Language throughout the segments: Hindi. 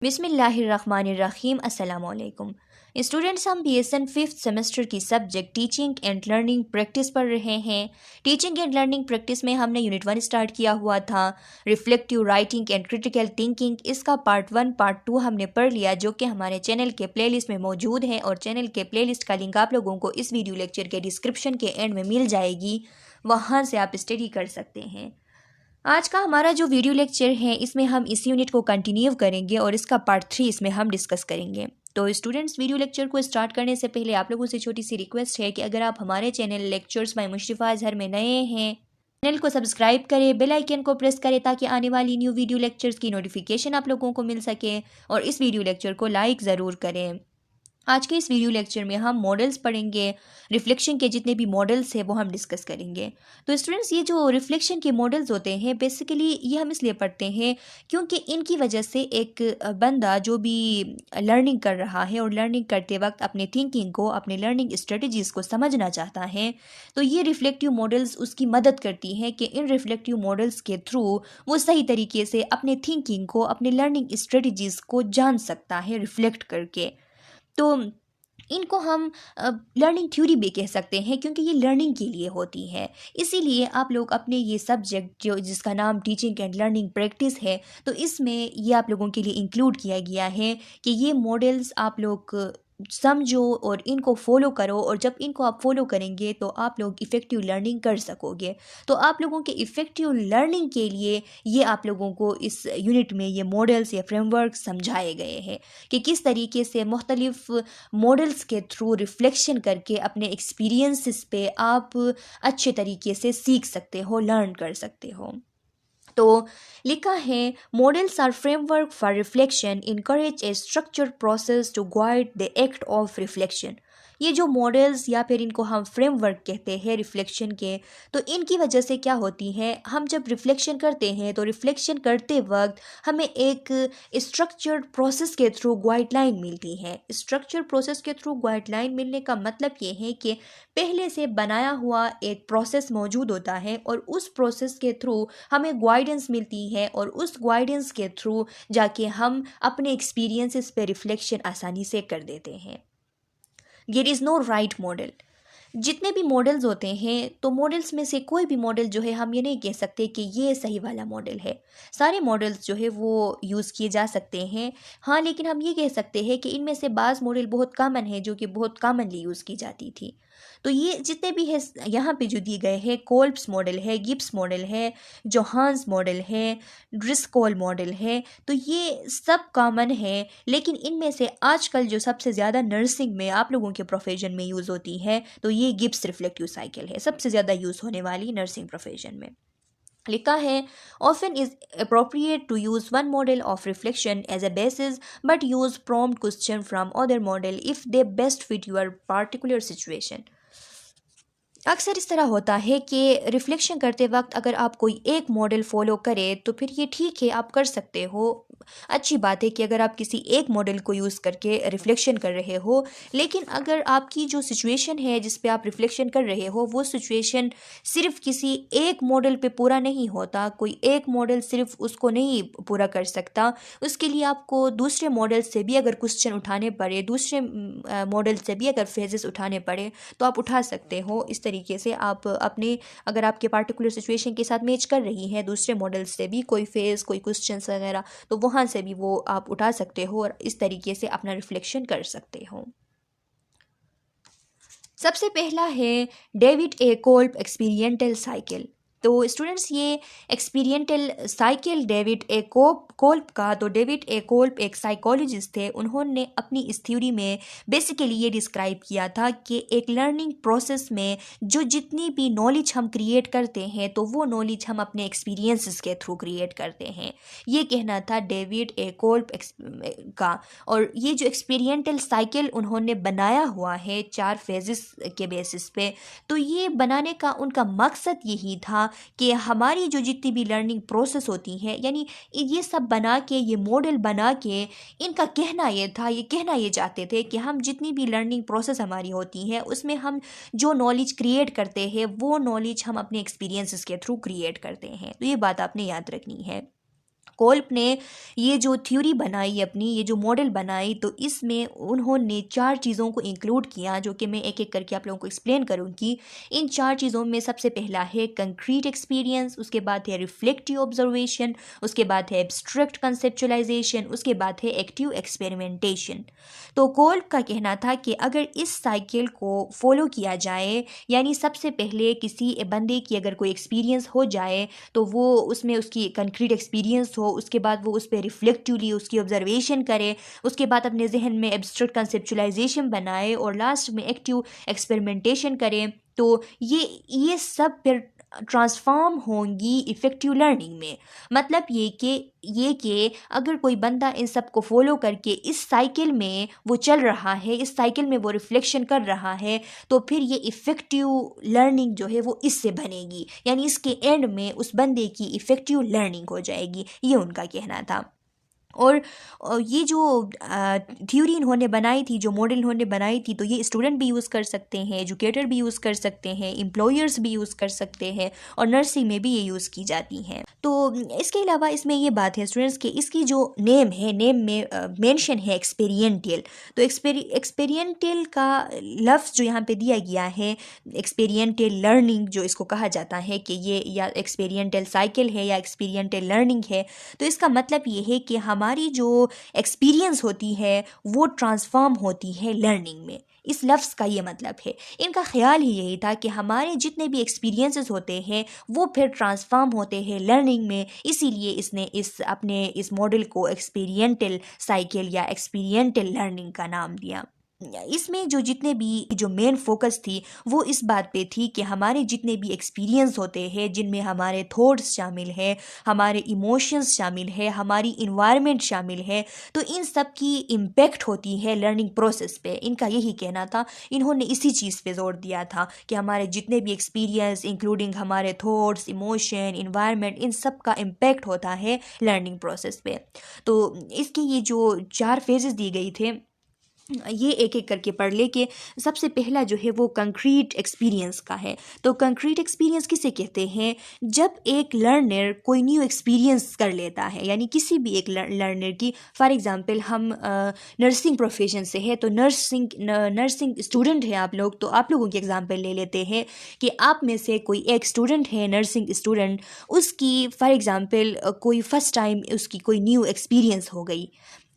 बिस्मिल्लाहिर्रहमानिर्रहीम। अस्सलाम वालेकुम स्टूडेंट्स, हम BSN 5th सेमेस्टर की subject teaching and learning practice पढ़ रहे हैं। टीचिंग एंड लर्निंग प्रैक्टिस में हमने यूनिट 1 स्टार्ट किया हुआ था, reflective writing and critical thinking. इसका पार्ट 1 पार्ट 2 हमने पढ़ लिया, जो कि हमारे चैनल के प्लेलिस्ट में मौजूद है और चैनल के प्लेलिस्ट का लिंक आप लोगों को इस वीडियो लेक्चर के डिस्क्रिप्शन के एंड में मिल जाएगी, वहाँ से आप स्टडी कर सकते हैं। आज का हमारा जो वीडियो लेक्चर है, इसमें हम इस यूनिट को कंटिन्यू करेंगे और इसका पार्ट 3 इसमें हम डिस्कस करेंगे। तो स्टूडेंट्स, वीडियो लेक्चर को स्टार्ट करने से पहले आप लोगों से छोटी सी रिक्वेस्ट है कि अगर आप हमारे channel lectures bye Mustafa Azhar में नए हैं, चैनल को सब्सक्राइब करें, बेल आइकन को प्रेस करें ताकि आने वाली न्यू वीडियो लेक्चर्स की नोटिफिकेशन आप लोगों को मिल सके, और इस वीडियो लेक्चर को लाइक ज़रूर करें। आज के इस वीडियो लेक्चर में हम मॉडल्स पढ़ेंगे, रिफ्लेक्शन के जितने भी मॉडल्स हैं वो हम डिस्कस करेंगे। तो स्टूडेंट्स, ये जो रिफ्लेक्शन के मॉडल्स होते हैं, बेसिकली ये हम इसलिए पढ़ते हैं क्योंकि इनकी वजह से एक बंदा जो भी लर्निंग कर रहा है और लर्निंग करते वक्त अपने थिंकिंग को, अपने लर्निंग स्ट्रेटजीज़ को समझना चाहता है, तो ये रिफ्लेक्टिव मॉडल्स उसकी मदद करती हैं कि इन रिफ्लेक्टिव मॉडल्स के थ्रू वो सही तरीके से अपने थिंकिंग को, अपने लर्निंग स्ट्रेटजीज़ को जान सकता है रिफ्लेक्ट करके। तो इनको हम लर्निंग थ्योरी भी कह सकते हैं क्योंकि ये लर्निंग के लिए होती है। इसीलिए आप लोग अपने ये सब्जेक्ट जो जिसका नाम टीचिंग एंड लर्निंग प्रैक्टिस है, तो इसमें ये आप लोगों के लिए इंक्लूड किया गया है कि ये मॉडल्स आप लोग समझो और इनको फॉलो करो, और जब इनको आप फॉलो करेंगे तो आप लोग इफ़ेक्टिव लर्निंग कर सकोगे। तो आप लोगों के इफ़ेक्टिव लर्निंग के लिए ये आप लोगों को इस यूनिट में ये मॉडल्स या फ्रेमवर्क समझाए गए हैं कि किस तरीके से मुख्तलिफ मॉडल्स के थ्रू रिफ्लेक्शन करके अपने एक्सपीरियंसेस पे आप अच्छे तरीके से सीख सकते हो, लर्न कर सकते हो। तो लिखा है, models are framework for reflection, encourage a structured process to guide the act of reflection. ये जो मॉडल्स या फिर इनको हम फ्रेमवर्क कहते हैं रिफ्लेक्शन के, तो इनकी वजह से क्या होती है, हम जब रिफ्लेक्शन करते हैं तो रिफ्लेक्शन करते वक्त हमें एक स्ट्रक्चर्ड प्रोसेस के थ्रू गाइडलाइन मिलती है। स्ट्रक्चर्ड प्रोसेस के थ्रू गाइडलाइन मिलने का मतलब ये है कि पहले से बनाया हुआ एक प्रोसेस मौजूद होता है और उस प्रोसेस के थ्रू हमें गाइडेंस मिलती है, और उस गाइडेंस के थ्रू जाके हम अपने एक्सपीरियंसेस पे रिफ्लेक्शन आसानी से कर देते हैं। There is no right model. जितने भी मॉडल्स होते हैं, तो मॉडल्स में से कोई भी मॉडल जो है हम ये नहीं कह सकते कि ये सही वाला मॉडल है। सारे मॉडल्स जो है वो यूज़ किए जा सकते हैं, हाँ, लेकिन हम ये कह सकते हैं कि इनमें से बाज़ मॉडल बहुत कॉमन है जो कि बहुत कॉमनली यूज़ की जाती थी। तो ये जितने भी है यहाँ पे जो दिए गए हैं, कोल्ब्स मॉडल है, गिब्स मॉडल है, जोहान्स मॉडल है, ड्रिस्कोल मॉडल है, तो ये सब कॉमन है। लेकिन इनमें से आजकल जो सबसे ज़्यादा नर्सिंग में आप लोगों के प्रोफेशन में यूज़ होती है, तो ये गिब्स रिफ्लेक्टिव साइकिल है, सबसे ज़्यादा यूज़ होने वाली नर्सिंग प्रोफेशन में। लिखा है, often is appropriate to use one model of reflection as a basis but use prompt question from other model if they best fit your particular situation. अक्सर इस तरह होता है कि रिफ्लेक्शन करते वक्त अगर आप कोई एक मॉडल फॉलो करें तो फिर ये ठीक है, आप कर सकते हो, अच्छी बात है कि अगर आप किसी एक मॉडल को यूज़ करके रिफ्लेक्शन कर रहे हो। लेकिन अगर आपकी जो सिचुएशन है जिस पे आप रिफ्लेक्शन कर रहे हो, वो सिचुएशन सिर्फ किसी एक मॉडल पे पूरा नहीं होता, कोई एक मॉडल सिर्फ उसको नहीं पूरा कर सकता, उसके लिए आपको दूसरे मॉडल से भी अगर क्वेश्चन उठाने पड़े, दूसरे मॉडल से भी अगर फेजेस उठाने पड़े, तो आप उठा सकते हो। इस तरीके से आप अपने, अगर आपके पार्टिकुलर सिचुएशन के साथ मैच कर रही हैं दूसरे मॉडल से भी कोई फेज, कोई क्वेश्चंस वगैरह, तो वहाँ से भी वो आप उठा सकते हो और इस तरीके से अपना रिफ्लेक्शन कर सकते हो। सबसे पहला है डेविड ए कोल्ब एक्सपीरियंटल साइकिल। तो स्टूडेंट्स, ये एक्सपीरियंटल साइकिल डेविड ए कोल्ब का, तो डेविड ए कोल्ब एक साइकोलॉजिस्ट थे। उन्होंने अपनी इस थ्योरी में बेसिकली ये डिस्क्राइब किया था कि एक लर्निंग प्रोसेस में जो जितनी भी नॉलेज हम क्रिएट करते हैं, तो वो नॉलेज हम अपने एक्सपीरियंसेस के थ्रू क्रिएट करते हैं। ये कहना था डेविड ए कोल्ब का। और ये जो एक्सपीरियंटल साइकिल उन्होंने बनाया हुआ है 4 फेजेस के बेसिस पे, तो ये बनाने का उनका मकसद यही था कि हमारी जो जितनी भी लर्निंग प्रोसेस होती है, यानी ये सब बना के, ये मॉडल बना के, इनका कहना ये था, ये कहना ये चाहते थे कि हम जितनी भी लर्निंग प्रोसेस हमारी होती है, उसमें हम जो नॉलेज क्रिएट करते हैं, वो नॉलेज हम अपने एक्सपीरियंसेस के थ्रू क्रिएट करते हैं। तो ये बात आपने याद रखनी है। कोल्प ने ये जो थ्योरी बनाई अपनी, ये जो मॉडल बनाई, तो इसमें उन्होंने 4 चीज़ों को इंक्लूड किया जो कि मैं एक एक करके आप लोगों को एक्सप्लेन करूँगी। इन 4 चीज़ों में सबसे पहला है कंक्रीट एक्सपीरियंस, उसके बाद है रिफ्लेक्टिव ऑब्जर्वेशन, उसके बाद है एब्स्ट्रैक्ट कंसेप्चुलाइजेशन, उसके बाद है एक्टिव एक्सपेरिमेंटेशन। तो कोल्प का कहना था कि अगर इस साइकिल को फॉलो किया जाए, यानी सबसे पहले किसी बंदे की अगर कोई एक्सपीरियंस हो जाए तो वो उसमें उसकी कंक्रीट एक्सपीरियंस हो, उसके बाद वो उस पर रिफ्लेक्टिवली उसकी ऑब्जर्वेशन करे, उसके बाद अपने जहन में एब्स्ट्रैक्ट कंसेप्चुलाइजेशन बनाए और लास्ट में एक्टिव एक्सपेरिमेंटेशन करें, तो ये सब फिर ट्रांसफॉर्म होंगी इफ़ेक्टिव लर्निंग में। मतलब ये कि अगर कोई बंदा इन सब को फॉलो करके इस साइकिल में वो चल रहा है, इस साइकिल में वो रिफ्लेक्शन कर रहा है, तो फिर ये इफ़ेक्टिव लर्निंग जो है वो इससे बनेगी, यानी इसके एंड में उस बंदे की इफ़ेक्टिव लर्निंग हो जाएगी, ये उनका कहना था। और ये जो थ्योरी इन्होंने बनाई थी, जो मॉडल इन्होंने बनाई थी, तो ये स्टूडेंट भी यूज़ कर सकते हैं, एजुकेटर भी यूज़ कर सकते हैं, एम्प्लॉयर्स भी यूज़ कर सकते हैं, और नर्सिंग में भी ये यूज़ की जाती हैं। तो इसके अलावा इसमें ये बात है स्टूडेंट्स के, इसकी जो नेम है, नेम में मेंशन है एक्सपेरिएंटियल। तो एक्सपेरिएंटियल का लफ्ज़ जो यहाँ पे दिया गया है, एक्सपेरिएंटियल लर्निंग जो इसको कहा जाता है कि ये या एक्सपेरिएंटियल साइकिल है या एक्सपेरिएंटियल लर्निंग है, तो इसका मतलब ये है कि हमारी जो एक्सपीरियंस होती है वो ट्रांसफॉर्म होती है लर्निंग में। इस लफ्ज़ का ये मतलब है। इनका ख्याल ही यही था कि हमारे जितने भी एक्सपीरियंसेस होते हैं वो फिर ट्रांसफॉर्म होते हैं लर्निंग में, इसीलिए इसने अपने इस मॉडल को एक्सपीरियंटल साइकिल या एक्सपीरियंटल लर्निंग का नाम दिया। इसमें जितने भी जो मेन फोकस थी वो इस बात पे थी कि हमारे जितने भी एक्सपीरियंस होते हैं, जिनमें हमारे थॉट्स शामिल है, हमारे इमोशंस शामिल है, हमारी इन्वायरमेंट शामिल है, तो इन सब की इम्पेक्ट होती है लर्निंग प्रोसेस पे। इनका यही कहना था, इन्होंने इसी चीज़ पे जोर दिया था कि हमारे जितने भी एक्सपीरियंस इंक्लूडिंग हमारे थॉट्स, इमोशन, इन्वायरमेंट, इन सब का इम्पेक्ट होता है लर्निंग प्रोसेस पे। तो इसके ये जो 4 फेजेस दिए गए थे, ये एक एक करके पढ़ ले कि सबसे पहला जो है वो कंक्रीट एक्सपीरियंस का है। तो कंक्रीट एक्सपीरियंस किसे कहते हैं? जब एक लर्नर कोई न्यू एक्सपीरियंस कर लेता है, यानी किसी भी एक लर्नर की, फॉर एग्जांपल हम नर्सिंग प्रोफेशन से है, तो नर्सिंग स्टूडेंट है आप लोग, तो आप लोगों की एग्जांपल ले लेते हैं कि आप में से कोई एक स्टूडेंट है, नर्सिंग स्टूडेंट, उसकी फॉर एग्जांपल कोई फर्स्ट टाइम उसकी कोई न्यू एक्सपीरियंस हो गई,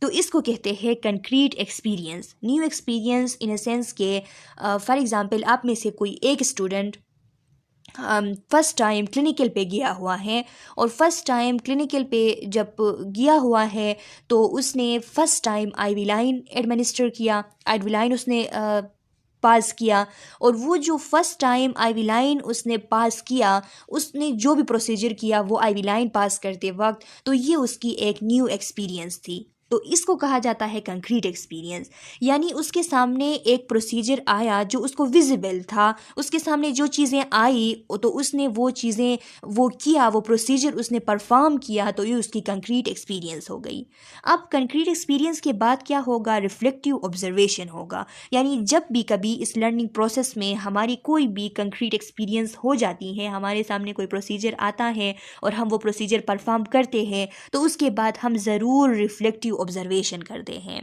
तो इसको कहते हैं concrete experience, new experience in a sense के फॉर एग्जांपल आप में से कोई एक स्टूडेंट फर्स्ट टाइम क्लिनिकल पे गया हुआ है, और फर्स्ट टाइम क्लिनिकल पे जब गया हुआ है तो उसने first time IV line administer किया, आईवी लाइन उसने पास किया, और वो जो फर्स्ट टाइम आईवी लाइन उसने पास किया, उसने जो भी प्रोसीजर किया वो आईवी लाइन पास करते वक्त, तो ये उसकी एक न्यू एक्सपीरियंस थी। तो इसको कहा जाता है कंक्रीट एक्सपीरियंस, यानी उसके सामने एक प्रोसीजर आया जो उसको विजिबल था, उसके सामने जो चीज़ें आई तो उसने वो चीज़ें वो किया, वो प्रोसीजर उसने परफॉर्म किया, तो ये उसकी कंक्रीट एक्सपीरियंस हो गई। अब कंक्रीट एक्सपीरियंस के बाद क्या होगा? रिफ्लेक्टिव ऑब्जर्वेशन होगा, यानी जब भी कभी इस लर्निंग प्रोसेस में हमारी कोई भी कंक्रीट एक्सपीरियंस हो जाती है, हमारे सामने कोई प्रोसीजर आता है और हम वो प्रोसीजर परफॉर्म करते हैं, तो उसके बाद हम ज़रूर रिफ्लेक्टिव ऑब्जर्वेशन करते हैं।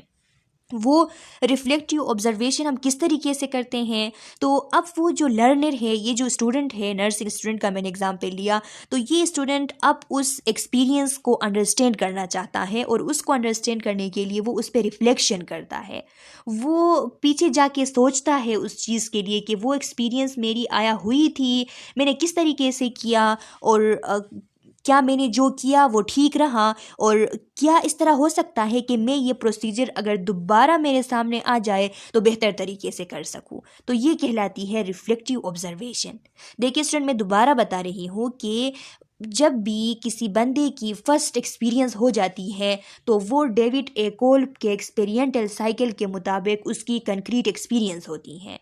वो रिफ्लेक्टिव ऑब्जर्वेशन हम किस तरीके से करते हैं? तो अब वो जो लर्नर है, ये जो स्टूडेंट है, नर्सिंग स्टूडेंट का मैंने एग्जांपल लिया, तो ये स्टूडेंट अब उस एक्सपीरियंस को अंडरस्टैंड करना चाहता है, और उसको अंडरस्टैंड करने के लिए वो उस पर रिफ्लेक्शन करता है, वो पीछे जाके सोचता है उस चीज़ के लिए कि वो एक्सपीरियंस मेरी आया हुई थी, मैंने किस तरीके से किया, और क्या मैंने जो किया वो ठीक रहा, और क्या इस तरह हो सकता है कि मैं ये प्रोसीजर अगर दोबारा मेरे सामने आ जाए तो बेहतर तरीके से कर सकूं। तो ये कहलाती है रिफ्लेक्टिव ऑब्जर्वेशन। देखिए स्टूडेंट, मैं दोबारा बता रही हूँ कि जब भी किसी बंदे की फर्स्ट एक्सपीरियंस हो जाती है तो वो डेविड ए कोल्ब के एक्सपेरिएंटल साइकिल के मुताबिक उसकी कंक्रीट एक्सपीरियंस होती हैं।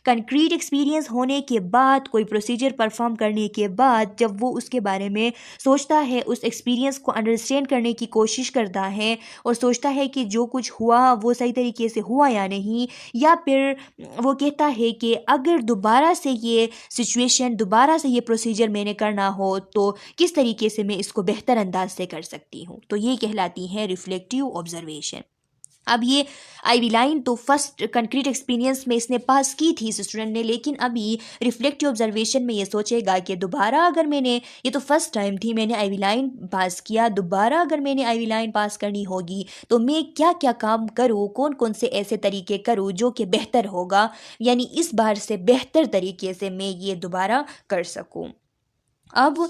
कंक्रीट एक्सपीरियंस होने के बाद, कोई प्रोसीजर परफॉर्म करने के बाद जब वो उसके बारे में सोचता है, उस एक्सपीरियंस को अंडरस्टैंड करने की कोशिश करता है और सोचता है कि जो कुछ हुआ वो सही तरीके से हुआ या नहीं, या फिर वो कहता है कि अगर दोबारा से ये सिचुएशन, दोबारा से ये प्रोसीजर मैंने करना हो तो किस तरीके से मैं इसको बेहतर अंदाज से कर सकती हूँ। तो ये कहलाती है रिफ्लेक्टिव ऑब्जर्वेशन। अब ये आईवी लाइन तो फर्स्ट कंक्रीट एक्सपीरियंस में इसने पास की थी इस स्टूडेंट ने, लेकिन अभी रिफ्लेक्टिव ऑब्जर्वेशन में ये सोचेगा कि दोबारा अगर मैंने, ये तो फर्स्ट टाइम थी मैंने आईवी लाइन पास किया, दोबारा अगर मैंने आईवी लाइन पास करनी होगी तो मैं क्या क्या काम करूँ, कौन कौन से ऐसे तरीके करूँ जो कि बेहतर होगा, यानी इस बार से बेहतर तरीके से मैं ये दोबारा कर सकूँ। अब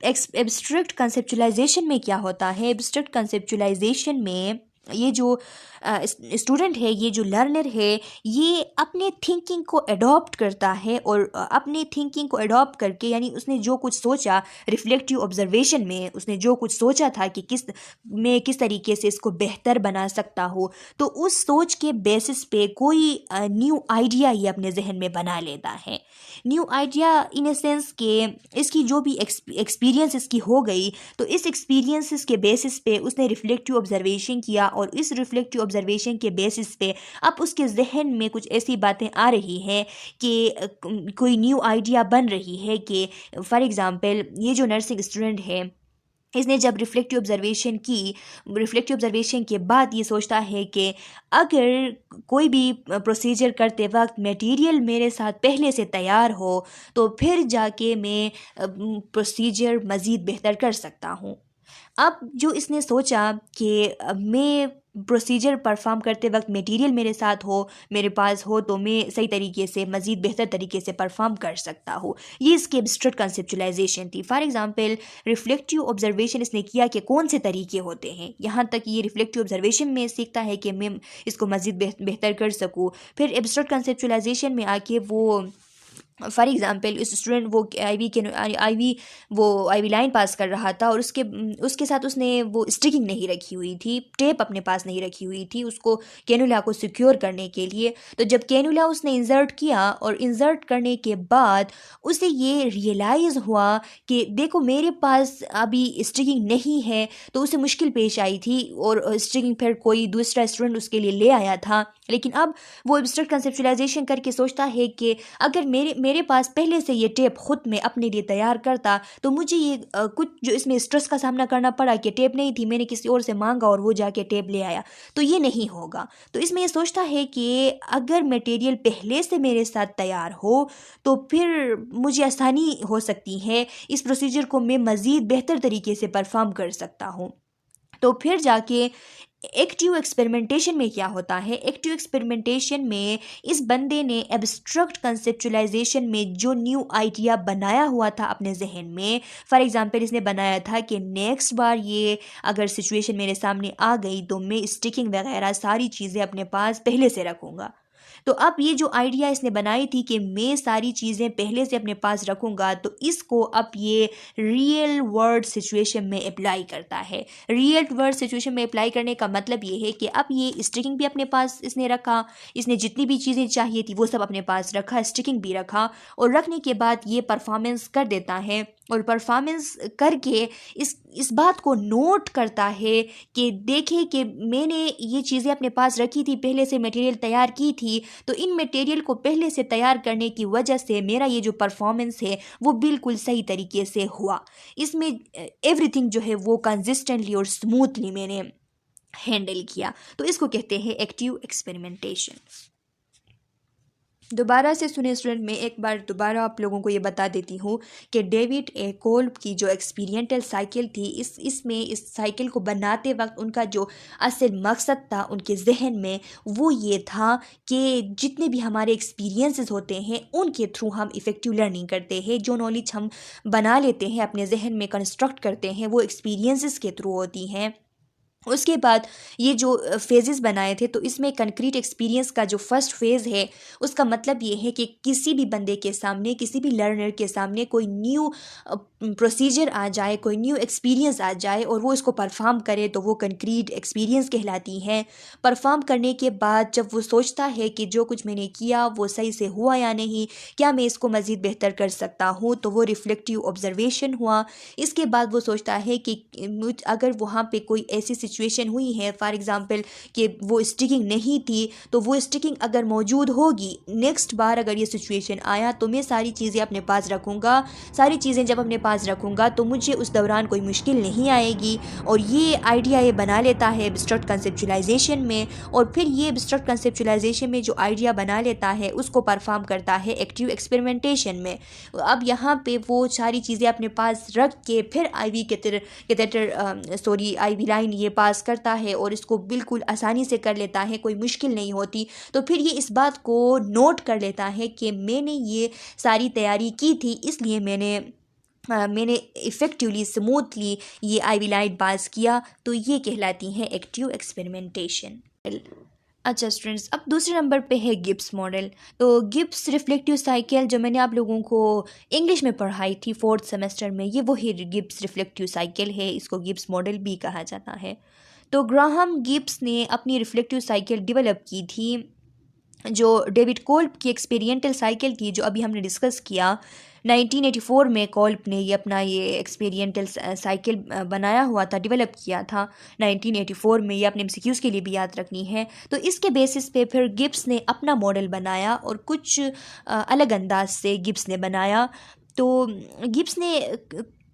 एब्स्ट्रैक्ट कंसेप्चुलाइजेशन में क्या होता है? एब्स्ट्रैक्ट कंसेप्चुलाइजेशन में ये जो स्टूडेंट है, ये जो लर्नर है, ये अपने थिंकिंग को अडॉप्ट करता है और अपने थिंकिंग को अडॉप्ट करके, यानी उसने जो कुछ सोचा रिफ्लेक्टिव ऑब्जर्वेशन में, उसने जो कुछ सोचा था कि किस तरीके से इसको बेहतर बना सकता हूँ, तो उस सोच के बेसिस पे कोई न्यू आइडिया ये अपने जहन में बना लेता है। New idea in a sense के इसकी जो भी एक्सपीरियंस इसकी हो गई, तो इस एक्सपीरियंसेस के बेसिस पे उसने रिफ्लेक्टिव ऑब्जर्वेशन किया और इस रिफ्लेक्टिव ऑब्जर्वेशन के बेसिस पे अब उसके जहन में कुछ ऐसी बातें आ रही हैं कि कोई न्यू आइडिया बन रही है कि फॉर एग्ज़ाम्पल ये जो नर्सिंग स्टूडेंट है, इसने जब रिफ्लेक्टिव ऑब्जर्वेशन की, रिफ्लेक्टिव ऑब्जर्वेशन के बाद ये सोचता है कि अगर कोई भी प्रोसीजर करते वक्त मटेरियल मेरे साथ पहले से तैयार हो तो फिर जाके मैं प्रोसीजर मज़ीद बेहतर कर सकता हूँ। अब जो इसने सोचा कि मैं प्रोसीजर परफॉर्म करते वक्त मटेरियल मेरे साथ हो, मेरे पास हो, तो मैं सही तरीके से मज़ीद बेहतर तरीके से परफॉर्म कर सकता हूँ। ये इसकी एब्स्ट्रैक्ट कंसेप्चुलाइजेशन थी। फॉर एग्जांपल रिफ्लेक्टिव ऑब्जर्वेशन इसने किया कि कौन से तरीके होते हैं, यहाँ तक ये रिफ्लेक्टिव ऑब्जर्वेशन में सीखता है कि मैं इसको मज़ीद बेहतर कर सकूँ। फिर एब्स्ट्रैक्ट कंसेप्चुलाइजेशन में आके वो फॉर एग्ज़ाम्पल इस स्टूडेंट वो आईवी लाइन पास कर रहा था और उसके साथ उसने वो स्टिकिंग नहीं रखी हुई थी, टेप अपने पास नहीं रखी हुई थी उसको कैनुला को सिक्योर करने के लिए। तो जब कैनुला उसने इंसर्ट किया और इंसर्ट करने के बाद उसे ये रियलाइज़ हुआ कि देखो मेरे पास अभी स्टिकिंग नहीं है, तो उसे मुश्किल पेश आई थी और स्टिकिंग फिर कोई दूसरा स्टूडेंट उसके लिए ले आया था। लेकिन अब वो एब्स्ट्रैक्ट कंसेप्चुलाइजेशन करके सोचता है कि अगर मेरे पास पहले से ये टेप खुद में अपने लिए तैयार करता तो मुझे ये कुछ जो इसमें स्ट्रेस का सामना करना पड़ा कि टेप नहीं थी, मैंने किसी और से मांगा और वो जाके टेप ले आया, तो ये नहीं होगा। तो इसमें ये सोचता है कि अगर मटेरियल पहले से मेरे साथ तैयार हो तो फिर मुझे आसानी हो सकती है, इस प्रोसीजर को मैं मज़ीद बेहतर तरीके से परफॉर्म कर सकता हूँ। तो फिर जाके एक्टिव एक्सपेरिमेंटेशन में क्या होता है? एक्टिव एक्सपेरिमेंटेशन में इस बंदे ने एब्स्ट्रैक्ट कंसेप्चुलाइजेशन में जो न्यू आइडिया बनाया हुआ था अपने जहन में, फॉर एग्जांपल इसने बनाया था कि नेक्स्ट बार ये अगर सिचुएशन मेरे सामने आ गई तो मैं स्टिकिंग वगैरह सारी चीज़ें अपने पास पहले से रखूँगा। तो अब ये जो आइडिया इसने बनाई थी कि मैं सारी चीज़ें पहले से अपने पास रखूँगा, तो इसको अब ये रियल वर्ल्ड सिचुएशन में अप्लाई करता है। रियल वर्ल्ड सिचुएशन में अप्लाई करने का मतलब ये है कि अब ये स्टिकिंग भी अपने पास इसने रखा, इसने जितनी भी चीज़ें चाहिए थी वो सब अपने पास रखा, स्टिकिंग भी रखा, और रखने के बाद ये परफॉर्मेंस कर देता है और परफॉर्मेंस करके इस बात को नोट करता है कि देखे कि मैंने ये चीज़ें अपने पास रखी थी, पहले से मटेरियल तैयार की थी, तो इन मटेरियल को पहले से तैयार करने की वजह से मेरा ये जो परफॉर्मेंस है वो बिल्कुल सही तरीके से हुआ। इसमें एवरीथिंग जो है वो कंसिस्टेंटली और स्मूथली मैंने हैंडल किया। तो इसको कहते हैं एक्टिव एक्सपेरिमेंटेशन। दोबारा से सुने स्टूडेंट, मैं एक बार दोबारा आप लोगों को ये बता देती हूँ कि डेविड ए कोल्ब की जो एक्सपीरियंटल साइकिल थी, इसमें इस साइकिल को बनाते वक्त उनका जो असल मकसद था उनके जहन में वो ये था कि जितने भी हमारे एक्सपीरियंसेस होते हैं उनके थ्रू हम इफ़ेक्टिव लर्निंग करते हैं। जो नॉलेज हम बना लेते हैं अपने जहन में कंस्ट्रक्ट करते हैं वो एक्सपीरियंसेस के थ्रू होती हैं। उसके बाद ये जो फेजेस बनाए थे, तो इसमें कंक्रीट एक्सपीरियंस का जो फर्स्ट फेज़ है उसका मतलब ये है कि किसी भी बंदे के सामने, किसी भी लर्नर के सामने कोई न्यू प्रोसीजर आ जाए, कोई न्यू एक्सपीरियंस आ जाए और वो इसको परफॉर्म करे, तो वो कंक्रीट एक्सपीरियंस कहलाती हैं। परफॉर्म करने के बाद जब वो सोचता है कि जो कुछ मैंने किया वो सही से हुआ या नहीं, क्या मैं इसको मज़ीद बेहतर कर सकता हूँ, तो वो रिफ्लेक्टिव ऑब्जर्वेशन हुआ। इसके बाद वो सोचता है कि अगर वहाँ पे कोई ऐसी सिचुएशन हुई है, फॉर एग्ज़ाम्पल कि वो स्टिकिंग नहीं थी, तो वो स्टिकिंग अगर मौजूद होगी, नेक्स्ट बार अगर ये सिचुएशन आया तो मैं सारी चीज़ें अपने पास रखूँगा। सारी चीज़ें जब अपने पास रखूँगा तो मुझे उस दौरान कोई मुश्किल नहीं आएगी। और ये आइडिया ये बना लेता है एब्स्ट्रैक्ट कंसेप्चुलाइजेशन में, और फिर ये एब्स्ट्रैक्ट कंसेप्चुलाइजेशन में जो आइडिया बना लेता है उसको परफॉर्म करता है एक्टिव एक्सपेरिमेंटेशन में। अब यहाँ पे वो सारी चीज़ें अपने पास रख के फिर आईवी आईवी लाइन ये पास करता है और इसको बिल्कुल आसानी से कर लेता है, कोई मुश्किल नहीं होती। तो फिर ये इस बात को नोट कर लेता है कि मैंने ये सारी तैयारी की थी, इसलिए मैंने इफ़ेक्टिवली स्मूथली ये आईवी लाइन पास किया। तो ये कहलाती है एक्टिव एक्सपेरिमेंटेशन। अच्छा स्टूडेंट्स, अब दूसरे नंबर पे है गिब्स मॉडल। तो गिब्स रिफ्लेक्टिव साइकिल जो मैंने आप लोगों को इंग्लिश में पढ़ाई थी 4th सेमेस्टर में, ये वही गिब्स रिफ्लेक्टिव साइकिल है, इसको गिब्स मॉडल भी कहा जाता है। तो ग्राहम गिब्स ने अपनी रिफ्लेक्टिव साइकिल डेवलप की थी, जो डेविड कोल्ब की एक्सपेरिमेंटल साइकिल थी, जो अभी हमने डिस्कस किया। 1984 में कोल्ब ने ये एक्सपेरिमेंटल साइकिल बनाया हुआ था, डेवलप किया था 1984 में। ये अपने एमसीक्यूज़ के लिए भी याद रखनी है। तो इसके बेसिस पे फिर गिब्स ने अपना मॉडल बनाया और कुछ अलग अंदाज से गिब्स ने बनाया। तो गिब्स ने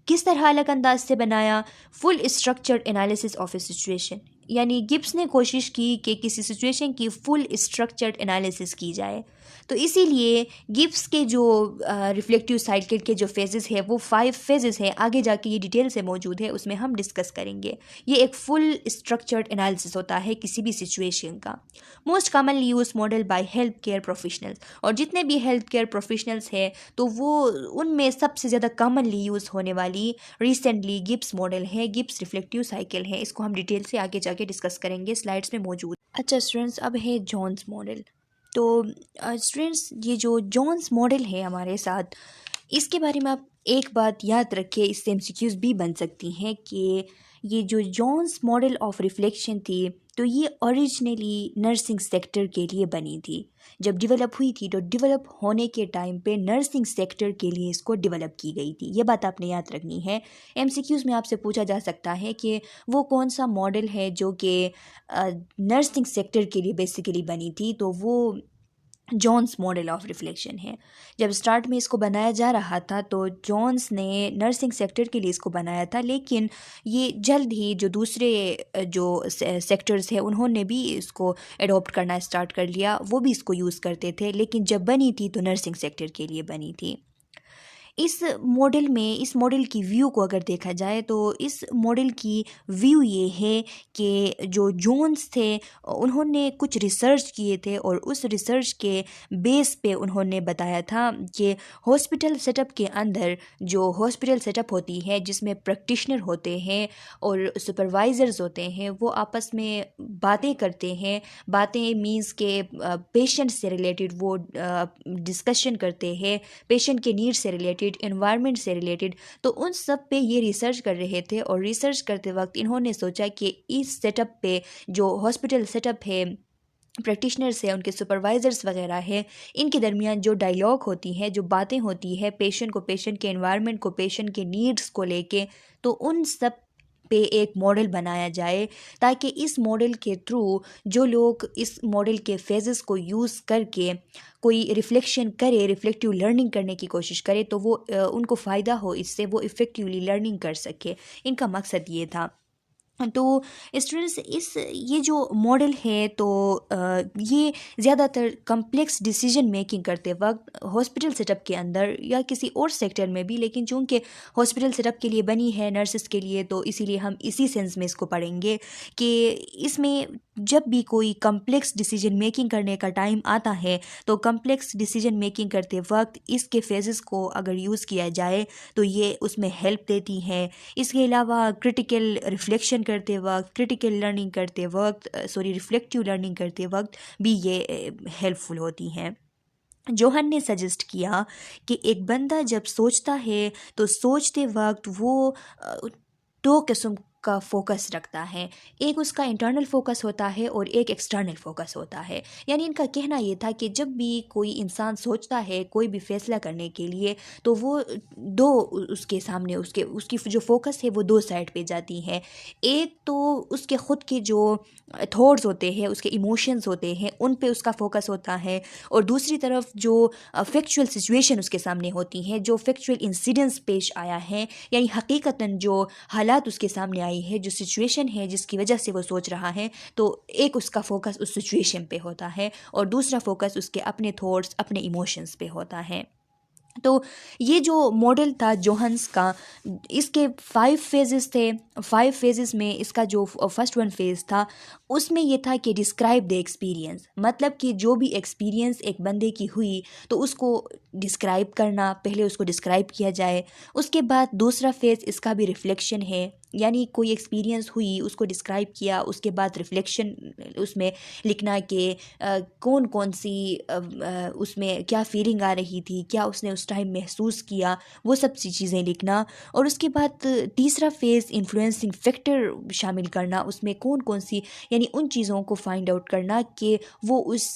किस तरह अलग अंदाज से बनाया? Full structured analysis of A situation, यानी गिब्स ने कोशिश की कि किसी सिचुएशन की फुल स्ट्रक्चर्ड एनालिसिस की जाए। तो इसीलिए गिब्स के जो रिफ्लेक्टिव साइकिल के जो फेजेस है वो 5 फेजेस हैं। आगे जाके ये डिटेल से मौजूद है, उसमें हम डिस्कस करेंगे। ये एक फुल स्ट्रक्चर्ड एनालिसिस होता है किसी भी सिचुएशन का। Most commonly use model by health care professionals, और जितने भी हेल्थ केयर प्रोफेशनल्स हैं तो वो उनमें सबसे ज़्यादा कॉमनली यूज़ होने वाली रिसेंटली गिब्स मॉडल है, गिब्स रिफ्लेक्टिव साइकिल है। इसको हम डिटेल से आगे जाके डिस्कस करेंगे, स्लाइड्स में मौजूद। अच्छा स्टूडेंट्स, अब है जॉन्स मॉडल। तो स्टूडेंट्स, ये जो जॉन्स मॉडल है हमारे साथ, इसके बारे में आप एक बात याद रखिए, इससे एमसीक्यूज़ भी बन सकती हैं कि ये जो जॉन्स मॉडल ऑफ रिफ्लेक्शन थी, तो ये ओरिजिनली नर्सिंग सेक्टर के लिए बनी थी। जब डेवलप हुई थी तो डेवलप होने के टाइम पे नर्सिंग सेक्टर के लिए इसको डेवलप की गई थी। ये बात आपने याद रखनी है। एमसीक्यूज़ में आपसे पूछा जा सकता है कि वो कौन सा मॉडल है जो कि नर्सिंग सेक्टर के लिए बेसिकली बनी थी, तो वो जॉन्स मॉडल ऑफ रिफ्लेक्शन है। जब स्टार्ट में इसको बनाया जा रहा था तो जॉन्स ने नर्सिंग सेक्टर के लिए इसको बनाया था, लेकिन ये जल्द ही जो दूसरे जो सेक्टर्स हैं उन्होंने भी इसको एडॉप्ट करना स्टार्ट कर लिया। वो भी इसको यूज़ करते थे, लेकिन जब बनी थी तो नर्सिंग सेक्टर के लिए बनी थी। इस मॉडल की व्यू को अगर देखा जाए तो इस मॉडल की व्यू ये है कि जो जोन्स थे उन्होंने कुछ रिसर्च किए थे और उस रिसर्च के बेस पे उन्होंने बताया था कि हॉस्पिटल सेटअप के अंदर जो हॉस्पिटल सेटअप होती है जिसमें प्रैक्टिशनर होते हैं और सुपरवाइज़र्स होते हैं, वो आपस में बातें करते हैं। बातें मीन्स के पेशेंट से रिलेटेड वो डिस्कशन करते हैं, पेशेंट के नीड से रिलेटेड, एनवायरनमेंट से रिलेटेड। तो उन सब पे ये रिसर्च कर रहे थे और रिसर्च करते वक्त इन्होंने सोचा कि इस सेटअप पे जो हॉस्पिटल सेटअप है, प्रैक्टिशनर्स है, उनके सुपरवाइज़र्स वगैरह है, इनके दरमियान जो डायलॉग होती है, जो बातें होती है पेशेंट को, पेशेंट के एनवायरनमेंट को, पेशेंट के नीड्स को लेके, तो उन सब पे एक मॉडल बनाया जाए ताकि इस मॉडल के थ्रू जो लोग इस मॉडल के फेजेस को यूज़ करके कोई रिफ्लेक्शन करे, रिफ्लेक्टिव लर्निंग करने की कोशिश करे, तो वो उनको फ़ायदा हो, इससे वो इफ़ेक्टिवली लर्निंग कर सके। इनका मकसद ये था। तो स्टूडेंट्स, ये जो मॉडल है तो ये ज़्यादातर कम्प्लेक्स डिसीजन मेकिंग करते वक्त हॉस्पिटल सेटअप के अंदर या किसी और सेक्टर में भी, लेकिन चूंकि हॉस्पिटल सेटअप के लिए बनी है नर्सेस के लिए, तो इसीलिए हम इसी सेंस में इसको पढ़ेंगे कि इसमें जब भी कोई कम्प्लेक्स डिसीजन मेकिंग करने का टाइम आता है तो कम्प्लेक्स डिसीजन मेकिंग करते वक्त इसके फेजेस को अगर यूज़ किया जाए तो ये उसमें हेल्प देती हैं। इसके अलावा क्रिटिकल रिफ्लेक्शन करते वक्त, क्रिटिकल लर्निंग करते वक्त, रिफ्लेक्टिव लर्निंग करते वक्त भी ये हेल्पफुल होती हैं। जोहन ने सजेस्ट किया कि एक बंदा जब सोचता है तो सोचते वक्त वो दो किस्म का फोकस रखता है। एक उसका इंटरनल फोकस होता है और एक एक्सटर्नल फोकस होता है। यानी इनका कहना ये था कि जब भी कोई इंसान सोचता है कोई भी फैसला करने के लिए तो वो दो उसके सामने उसकी जो फोकस है वो दो साइड पे जाती है। एक तो उसके ख़ुद के जो थॉट्स होते हैं, उसके इमोशंस होते हैं, उन पे उसका फोकस होता है, और दूसरी तरफ जो फैक्चुअल सिचुएशन उसके सामने होती हैं, जो फैक्चुअल इंसिडेंट्स पेश आया है, यानी हकीकतन जो हालात उसके सामने आई है, जो सिचुएशन है जिसकी वजह से वो सोच रहा है, तो एक उसका फोकस उस सिचुएशन पे होता है और दूसरा फोकस उसके अपने थॉट्स, अपने इमोशंस पे होता है। तो ये जो मॉडल था जोहन्स का, इसके 5 फेजेस थे। 5 फेजेस में इसका जो फर्स्ट वन फेज़ था उसमें ये था कि डिस्क्राइब द एक्सपीरियंस, मतलब कि जो भी एक्सपीरियंस एक बंदे की हुई तो उसको डिस्क्राइब करना, पहले उसको डिस्क्राइब किया जाए। उसके बाद दूसरा फेज़ इसका भी रिफ्लेक्शन है, यानी कोई एक्सपीरियंस हुई उसको डिस्क्राइब किया, उसके बाद रिफ्लेक्शन उसमें लिखना कि कौन कौन सी उसमें क्या फीलिंग आ रही थी, क्या उसने उस टाइम महसूस किया, वो सब चीज़ें लिखना। और उसके बाद तीसरा फेज़ इन्फ्लुएंसिंग फैक्टर शामिल करना, उसमें कौन कौन सी, यानी उन चीज़ों को फाइंड आउट करना कि वो उस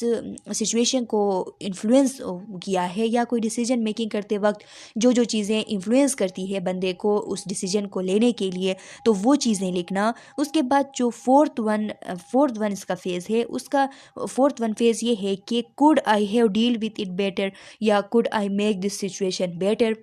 सिचुएशन को इन्फ्लुएंस किया है, या कोई डिसीजन मेकिंग करते वक्त जो जो चीज़ें इन्फ्लुएंस करती है बंदे को उस डिसीजन को लेने के लिए, तो वो चीज़ें लिखना। उसके बाद जो फोर्थ वन इसका फेज़ है, उसका फोर्थ वन फेज़ ये है कि could I have deal with it better, या could I make this situation better,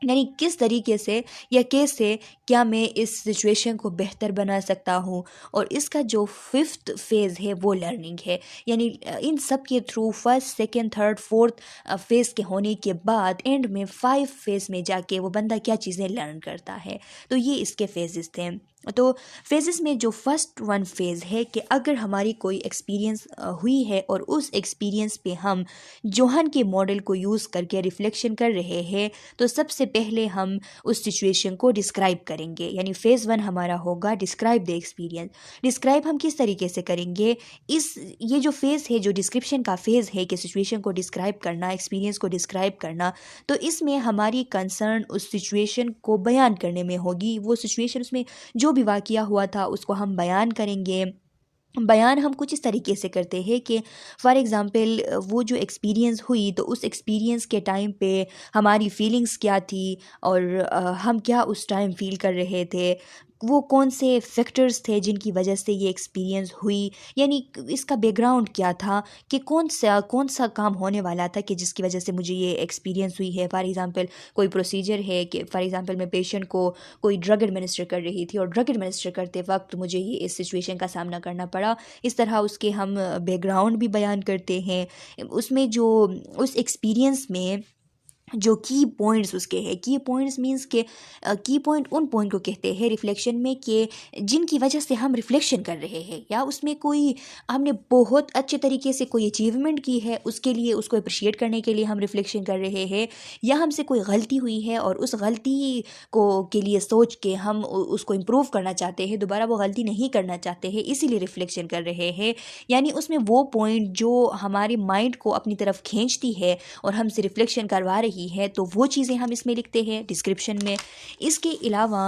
यानी किस तरीके से या कैसे क्या मैं इस सिचुएशन को बेहतर बना सकता हूँ। और इसका जो फिफ्थ फेज़ है वो लर्निंग है, यानी इन सब के through first, second, third, fourth phase के होने के बाद एंड में 5 फेज़ में जाके वो बंदा क्या चीज़ें लर्न करता है। तो ये इसके फेजेस थे। तो फेजेस में जो फर्स्ट वन फेज़ है कि अगर हमारी कोई एक्सपीरियंस हुई है और उस एक्सपीरियंस पे हम जोहन के मॉडल को यूज़ करके रिफ्लेक्शन कर रहे हैं, तो सबसे पहले हम उस सिचुएशन को डिस्क्राइब करेंगे। यानी फ़ेज़ 1 हमारा होगा डिस्क्राइब द एक्सपीरियंस। डिस्क्राइब हम किस तरीके से करेंगे, ये जो फ़ेज़ है, जो डिस्क्रिप्शन का फ़ेज़ है कि सिचुएशन को डिस्क्राइब करना, एक्सपीरियंस को डिस्क्राइब करना, तो इसमें हमारी कंसर्न उस सिचुएशन को बयान करने में होगी। वो सिचुएशन, उसमें जो भी वाक़या हुआ था उसको हम बयान करेंगे। बयान हम कुछ इस तरीके से करते हैं कि फ़ॉर एग्ज़ाम्पल वो जो एक्सपीरियंस हुई तो उस एक्सपीरियंस के टाइम पे हमारी फ़ीलिंग्स क्या थी, और हम क्या उस टाइम फ़ील कर रहे थे, वो कौन से फैक्टर्स थे जिनकी वजह से ये एक्सपीरियंस हुई, यानी इसका बैकग्राउंड क्या था कि कौन सा काम होने वाला था कि जिसकी वजह से मुझे ये एक्सपीरियंस हुई है। फॉर एग्ज़ाम्पल कोई प्रोसीजर है कि फॉर एग्ज़ाम्पल मैं पेशेंट को कोई ड्रग एडमिनिस्टर कर रही थी और ड्रग एडमिनिस्टर करते वक्त मुझे ये इस सिचुएशन का सामना करना पड़ा। इस तरह उसके हम बैकग्राउंड भी बयान करते हैं। उसमें जो उस एक्सपीरियंस में जो की पॉइंट्स उसके हैं, की पॉइंट्स मींस के की पॉइंट उन पॉइंट को कहते हैं रिफ्लेक्शन में कि जिनकी वजह से हम रिफ्लेक्शन कर रहे हैं, या उसमें कोई हमने बहुत अच्छे तरीके से कोई अचीवमेंट की है, उसके लिए उसको अप्रिशिएट करने के लिए हम रिफ्लेक्शन कर रहे हैं, या हमसे कोई गलती हुई है और उस गलती को के लिए सोच के हम उसको इम्प्रूव करना चाहते हैं, दोबारा वो गलती नहीं करना चाहते हैं, इसीलिए रिफ्लेक्शन कर रहे हैं। यानी उसमें वो पॉइंट जो हमारे माइंड को अपनी तरफ खींचती है और हमसे रिफ्लेक्शन करवा रही है, तो वो चीज़ें हम इसमें लिखते हैं डिस्क्रिप्शन में। इसके अलावा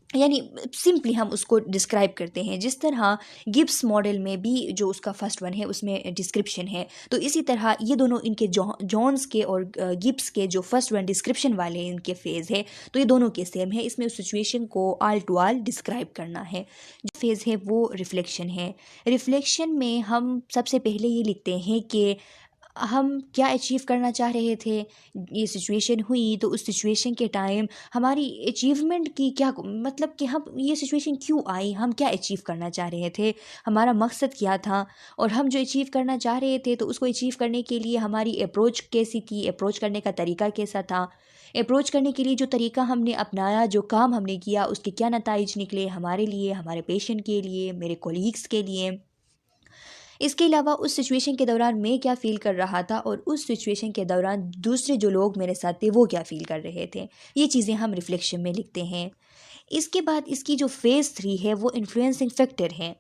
यानी सिंपली हम उसको डिस्क्राइब करते हैं, जिस तरह गिब्स मॉडल में भी जो उसका फर्स्ट वन है उसमें डिस्क्रिप्शन है, तो इसी तरह ये दोनों इनके जॉन्स के और गिब्स के जो फर्स्ट वन डिस्क्रिप्शन वाले इनके फेज़ है, तो ये दोनों के सेम है। इसमें उस सिचुएशन को आल टू आल डिस्क्राइब करना है। जो फेज़ है वो रिफ्लेक्शन है। रिफ्लेक्शन में हम सबसे पहले ये लिखते हैं कि हम क्या अचीव करना चाह रहे थे, ये सिचुएशन हुई तो उस सिचुएशन के टाइम हमारी अचीवमेंट की क्या, मतलब कि हम ये सिचुएशन क्यों आई, हम क्या अचीव करना चाह रहे थे, हमारा मकसद क्या था, और हम जो अचीव करना चाह रहे थे तो उसको अचीव करने के लिए हमारी अप्रोच कैसी थी, अप्रोच करने का तरीका कैसा था, अप्रोच करने के लिए जो तरीका हमने अपनाया, जो काम हमने किया, उसके क्या नताइज निकले हमारे लिए, हमारे पेशेंट के लिए, मेरे कोलीग्स के लिए। इसके अलावा उस सिचुएशन के दौरान मैं क्या फ़ील कर रहा था और उस सिचुएशन के दौरान दूसरे जो लोग मेरे साथ थे वो क्या फ़ील कर रहे थे, ये चीज़ें हम रिफ्लेक्शन में लिखते हैं। इसके बाद इसकी जो फ़ेज़ 3 है वो इन्फ्लुएंसिंग फैक्टर है।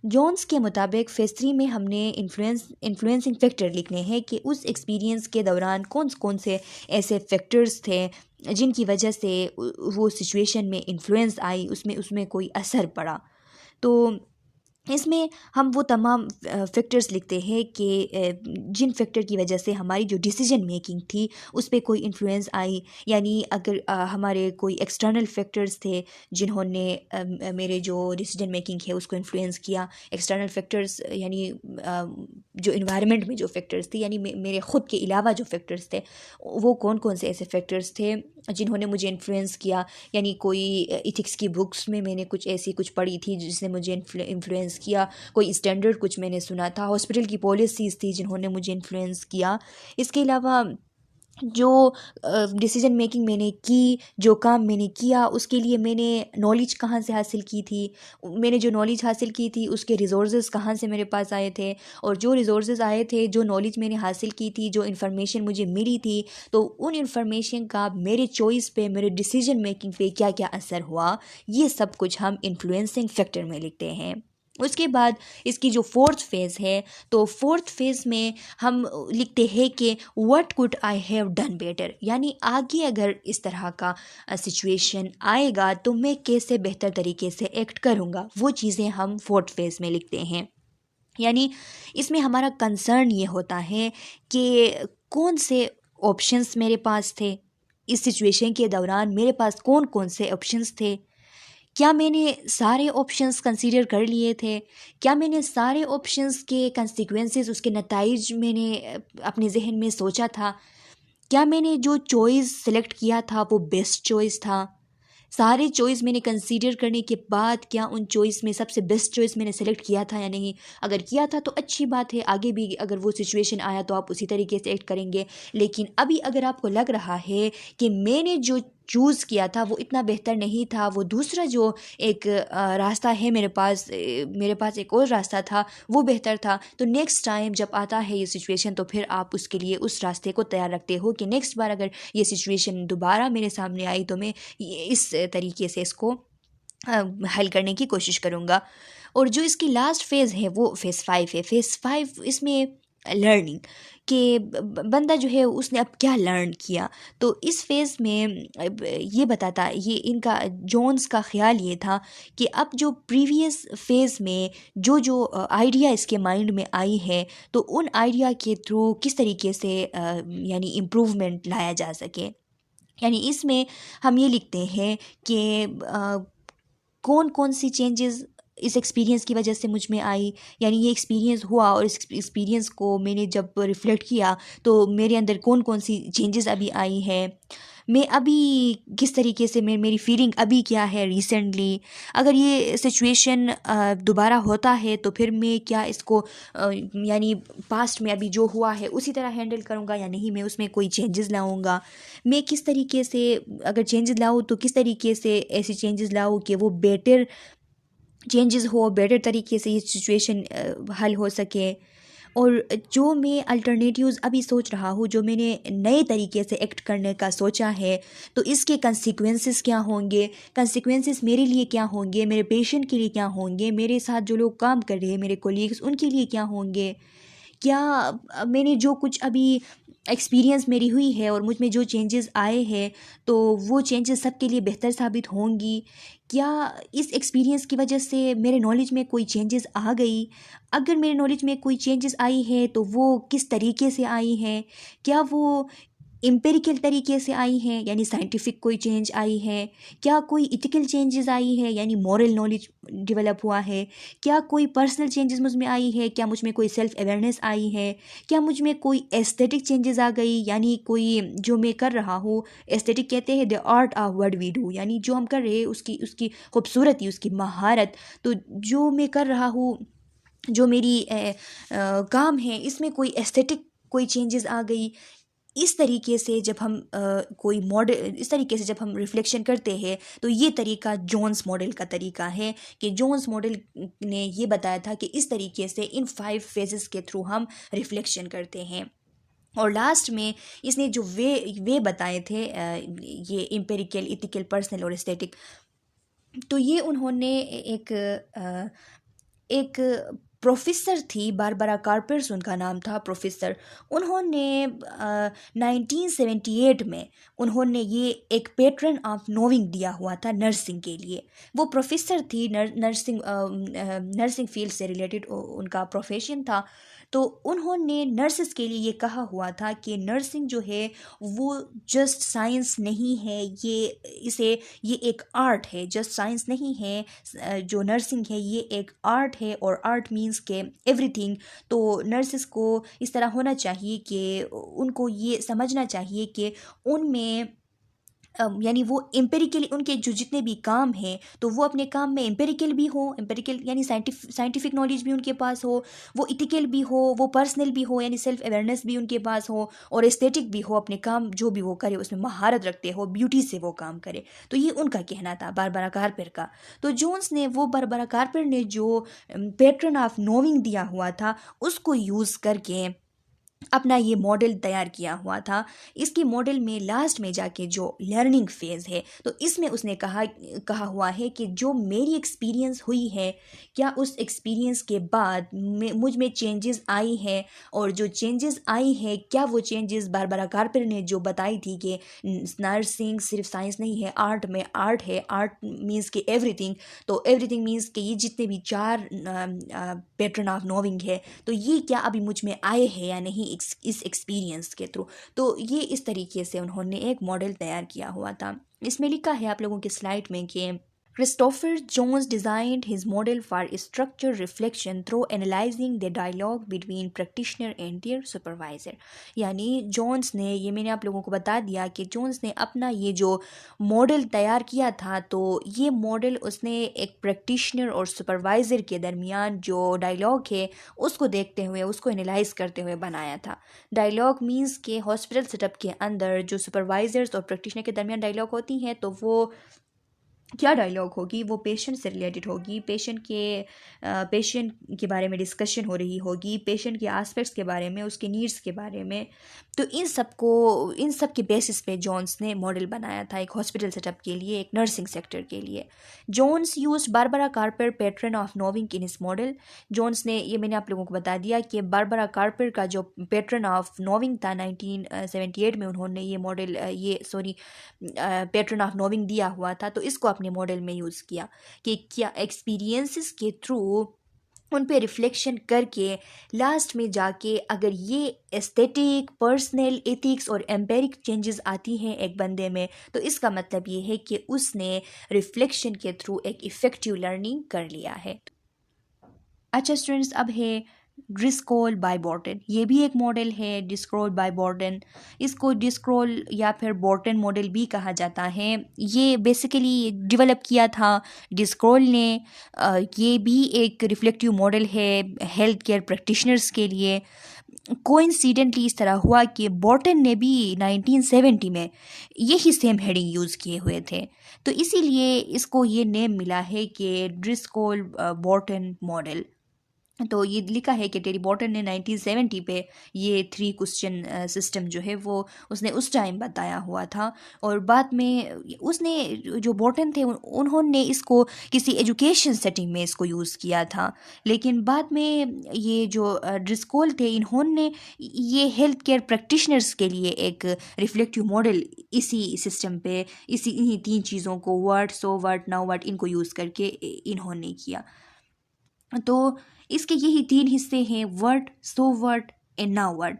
जोन्स के मुताबिक फ़ेज़ 3 में हमने इन्फ्लुएंसिंग फैक्टर लिखने हैं कि उस एक्सपीरियंस के दौरान कौन कौन से ऐसे फैक्टर्स थे जिनकी वजह से वो सिचुएशन में इन्फ्लुएंस आई, उसमें उसमें कोई असर पड़ा। तो इसमें हम वो तमाम फैक्टर्स लिखते हैं कि जिन फैक्टर की वजह से हमारी जो डिसीजन मेकिंग थी उस पे कोई इन्फ्लुएंस आई। यानी अगर हमारे कोई एक्सटर्नल फैक्टर्स थे जिन्होंने मेरे जो डिसीजन मेकिंग है उसको इन्फ्लुएंस किया। एक्सटर्नल फैक्टर्स यानी जो इन्वायरमेंट में जो फैक्टर्स थे, यानी मेरे ख़ुद के अलावा जो फैक्टर्स थे वो कौन कौन से ऐसे फैक्टर्स थे जिन्होंने मुझे इन्फ्लुएंस किया। यानी कोई इथिक्स की बुक्स में मैंने कुछ पढ़ी थी जिसने मुझे इन्फ्लुएंस किया, कोई स्टैंडर्ड कुछ मैंने सुना था, हॉस्पिटल की पॉलिसीज़ थी जिन्होंने मुझे इन्फ्लुएंस किया। इसके अलावा जो डिसीजन मेकिंग मैंने की, जो काम मैंने किया, उसके लिए मैंने नॉलेज कहाँ से हासिल की थी, मैंने जो नॉलेज हासिल की थी उसके रिसोर्सेज कहाँ से मेरे पास आए थे, और जो रिसोर्सेज आए थे, जो नॉलेज मैंने हासिल की थी, जो इन्फॉर्मेशन मुझे मिली थी, तो उन इन्फॉर्मेशन का मेरे चॉइस पे, मेरे डिसीजन मेकिंग पे क्या क्या असर हुआ, ये सब कुछ हम इन्फ्लुएंसिंग फैक्टर में लिखते हैं। उसके बाद इसकी जो फोर्थ फेज़ है, तो फोर्थ फेज़ में हम लिखते हैं कि what could I have done better, यानी आगे अगर इस तरह का सिचुएशन आएगा तो मैं कैसे बेहतर तरीके से एक्ट करूँगा, वो चीज़ें हम फोर्थ फेज़ में लिखते हैं। यानी इसमें हमारा कंसर्न ये होता है कि कौन से ऑप्शंस मेरे पास थे, इस सिचुएशन के दौरान मेरे पास कौन कौन से ऑप्शंस थे, क्या मैंने सारे ऑप्शंस कंसीडर कर लिए थे, क्या मैंने सारे ऑप्शंस के कंसिक्वेंसेस, उसके नताइज मैंने अपने जहन में सोचा था, क्या मैंने जो चॉइस सेलेक्ट किया था वो बेस्ट चॉइस था, सारे चॉइस मैंने कंसीडर करने के बाद क्या उन चॉइस में सबसे बेस्ट चॉइस मैंने सेलेक्ट किया था या नहीं। अगर किया था तो अच्छी बात है, आगे भी अगर वो सिचुएशन आया तो आप उसी तरीके से एक्ट करेंगे। लेकिन अभी अगर आपको लग रहा है कि मैंने जो चूज़ किया था वो इतना बेहतर नहीं था, वो दूसरा जो एक रास्ता है मेरे पास एक और रास्ता था वो बेहतर था, तो नेक्स्ट टाइम जब आता है ये सिचुएशन तो फिर आप उसके लिए उस रास्ते को तैयार रखते हो कि नेक्स्ट बार अगर ये सिचुएशन दोबारा मेरे सामने आई तो मैं इस तरीके से इसको हल करने की कोशिश करूँगा। और जो इसकी लास्ट फेज़ है वो फेज़ 5 है। फेज़ 5 इसमें लर्निंग कि बंदा जो है उसने अब क्या लर्न किया। तो इस फेज़ में ये बताता, ये इनका जोन्स का ख़्याल ये था कि अब जो प्रीवियस फेज़ में जो आइडिया इसके माइंड में आई है तो उन आइडिया के थ्रू किस तरीके से यानी इम्प्रूवमेंट लाया जा सके। यानी इसमें हम ये लिखते हैं कि कौन कौन सी चेंजेस इस एक्सपीरियंस की वजह से मुझ में आई, यानी ये एक्सपीरियंस हुआ और इस एक्सपीरियंस को मैंने जब रिफ़्लेक्ट किया तो मेरे अंदर कौन कौन सी चेंजेस अभी आई हैं, मैं अभी किस तरीके से मेरी फीलिंग अभी क्या है रिसेंटली, अगर ये सिचुएशन दोबारा होता है तो फिर मैं क्या इसको यानी पास्ट में अभी जो हुआ है उसी तरह हैंडल करूँगा या नहीं, मैं उसमें कोई चेंजेस लाऊँगा, मैं किस तरीके से अगर चेंजेस लाऊँ तो किस तरीके से ऐसे चेंजेस लाऊँ कि वो बेटर चेंजेस हो, बेटर तरीके से ये सिचुएशन हल हो सके। और जो मैं अल्टरनेटिव्स अभी सोच रहा हूँ, जो मैंने नए तरीके से एक्ट करने का सोचा है, तो इसके कंसिक्वेंसेस क्या होंगे, कंसिक्वेंसेस मेरे लिए क्या होंगे, मेरे पेशेंट के लिए क्या होंगे, मेरे साथ जो लोग काम कर रहे हैं मेरे कोलीग्स उनके लिए क्या होंगे, क्या मैंने जो कुछ अभी एक्सपीरियंस मेरी हुई है और मुझ में जो चेंजेस आए हैं तो वो चेंजेस सबके लिए बेहतर साबित होंगी, क्या इस एक्सपीरियंस की वजह से मेरे नॉलेज में कोई चेंजेस आ गई, अगर मेरे नॉलेज में कोई चेंजेस आई है तो वो किस तरीके से आई हैं, क्या वो एम्पिरिकल तरीके से आई हैं यानी साइंटिफिक कोई चेंज आई है, क्या कोई इथिकल चेंजेस आई है यानी मॉरल नॉलेज डेवलप हुआ है, क्या कोई पर्सनल चेंजेस मुझ में आई है, क्या मुझ में कोई सेल्फ अवेयरनेस आई है, क्या मुझ में कोई एस्थेटिक चेंजेस आ गई, यानी कोई जो मैं कर रहा हूँ, एस्थेटिक कहते हैं the art of what we do, यानी जो हम कर रहे हैं उसकी उसकी खूबसूरती, उसकी महारत, तो जो मैं कर रहा हूँ, जो मेरी काम है इसमें कोई एस्थेटिक कोई चेंजेस आ गई, इस तरीके से जब हम कोई मॉडल इस तरीके से जब हम रिफ्लेक्शन करते हैं तो ये तरीका जोन्स मॉडल का तरीका है कि जोन्स मॉडल ने ये बताया था कि इस तरीके से इन 5 फेजेस के थ्रू हम रिफ्लेक्शन करते हैं। और लास्ट में इसने जो वे बताए थे ये एम्पिरिकल, इथिकल, पर्सनल और एस्थेटिक, तो ये उन्होंने एक प्रोफेसर थी, बारबरा कार्पर्स उनका नाम था, प्रोफेसर। उन्होंने 1978 में उन्होंने ये एक पैटर्न ऑफ नोइंग दिया हुआ था नर्सिंग के लिए। वो प्रोफेसर थी, नर्सिंग फील्ड से रिलेटेड उनका प्रोफेशन था। तो उन्होंने नर्सेस के लिए ये कहा हुआ था कि नर्सिंग जो है वो जस्ट साइंस नहीं है, ये एक आर्ट है, जस्ट साइंस नहीं है। जो नर्सिंग है ये एक आर्ट है, और आर्ट मीन्स के एवरीथिंग। तो नर्सेस को इस तरह होना चाहिए कि उनको ये समझना चाहिए कि उनमें यानी वो एम्पेरिकल, उनके जो जितने भी काम हैं तो वो अपने काम में एम्पेरिकल भी हो, एम्पेरिकल यानी साइंटिफिक नॉलेज भी उनके पास हो, वो इथिकल भी हो, वो पर्सनल भी हो यानी सेल्फ अवेयरनेस भी उनके पास हो, और एस्थेटिक भी हो, अपने काम जो भी वो करे उसमें महारत रखते हो, ब्यूटी से वो काम करे। तो ये उनका कहना था बारबरा कार्पर का। तो जोन्स ने, वो बारबरा कार्पर ने जो पैटर्न ऑफ नोइंग दिया हुआ था उसको यूज़ करके अपना ये मॉडल तैयार किया हुआ था। इसके मॉडल में लास्ट में जाके जो लर्निंग फेज़ है, तो इसमें उसने कहा हुआ है कि जो मेरी एक्सपीरियंस हुई है, क्या उस एक्सपीरियंस के बाद मुझ में चेंजेस आई हैं, और जो चेंजेस आई हैं क्या वो चेंजेस बारबरा कार्पर ने जो बताई थी कि नर्सिंग सिर्फ साइंस नहीं है, आर्ट में आर्ट है, आर्ट मीन्स कि एवरीथिंग। तो एवरीथिंग मीन्स कि ये जितने भी 4 पैटर्न ऑफ नोइंग है, तो ये क्या अभी मुझ में आए हैं या नहीं इस एक्सपीरियंस के थ्रू। तो ये इस तरीके से उन्होंने एक मॉडल तैयार किया हुआ था। इसमें लिखा है आप लोगों के स्लाइड में कि Christopher Jones designed his model for structured reflection through analyzing the dialogue between practitioner and their supervisor। यानी जोन्स ने, ये मैंने आप लोगों को बता दिया कि जोन्स ने अपना ये जो मॉडल तैयार किया था, तो ये मॉडल उसने एक प्रैक्टिशनर और सुपरवाइज़र के दरमियान जो डायलॉग है उसको देखते हुए, उसको एनालाइज करते हुए बनाया था। डायलॉग मीन्स के हॉस्पिटल सेटअप के अंदर जो सुपरवाइज़र्स और प्रैक्टिशनर के दरमियान डायलॉग होती हैं, तो वो क्या डायलॉग होगी, वो पेशेंट से रिलेटेड होगी, पेशेंट के बारे में डिस्कशन हो रही होगी, पेशेंट के एस्पेक्ट्स के बारे में, उसके नीड्स के बारे में। तो इन सब के बेसिस पे जोन्स ने मॉडल बनाया था एक हॉस्पिटल सेटअप के लिए, एक नर्सिंग सेक्टर के लिए। Jones used Barbara Carper pattern of knowing in his model. Jones ने, ये मैंने आप लोगों को बता दिया कि बारबरा कार्पर का जो पैटर्न ऑफ नोइंग था 1978 में उन्होंने ये मॉडल पैटर्न ऑफ नोइंग दिया हुआ था। तो इसको अपने मॉडल में यूज़ किया कि क्या एक्सपीरियंसेस के थ्रू उन पे रिफ्लेक्शन करके लास्ट में जाके अगर ये एस्थेटिक, पर्सनल, एथिक्स और एम्पेरिक चेंजेस आती हैं एक बंदे में, तो इसका मतलब ये है कि उसने रिफ्लेक्शन के थ्रू एक इफ़ेक्टिव लर्निंग कर लिया है। अच्छा स्टूडेंट्स, अब है डिस्क्रोल बाय बॉर्टन। ये भी एक मॉडल है, डिस्क्रोल बाय बॉर्टन। इसको डिस्क्रोल या फिर बॉर्टन मॉडल भी कहा जाता है। ये बेसिकली डेवलप किया था डिस्क्रोल ने। ये भी एक रिफ्लेक्टिव मॉडल है हेल्थ केयर प्रैक्टिशनर्स के लिए। कोइंसिडेंटली इस तरह हुआ कि बॉर्टन ने भी 1970 में यही सेम हेडिंग यूज़ किए हुए थे, तो इसीलिए इसको ये नेम मिला है कि डिस्क्रोल बॉर्टन मॉडल। तो ये लिखा है कि टेरी बॉर्टन ने 1970 पे ये 3 क्वेश्चन सिस्टम जो है वो उसने उस टाइम बताया हुआ था, और बाद में उसने, जो बॉर्टन थे उन्होंने इसको किसी एजुकेशन सेटिंग में इसको यूज़ किया था। लेकिन बाद में ये जो ड्रिस्कोल थे, इन्होंने ये हेल्थ केयर प्रैक्टिशनर्स के लिए एक रिफ्लेक्टिव मॉडल इसी सिस्टम पे, इन्हीं 3 चीज़ों को, word, so word, now word, इनको यूज़ करके इन्होंने किया। तो इसके यही 3 हिस्से हैं, word, so word and now word.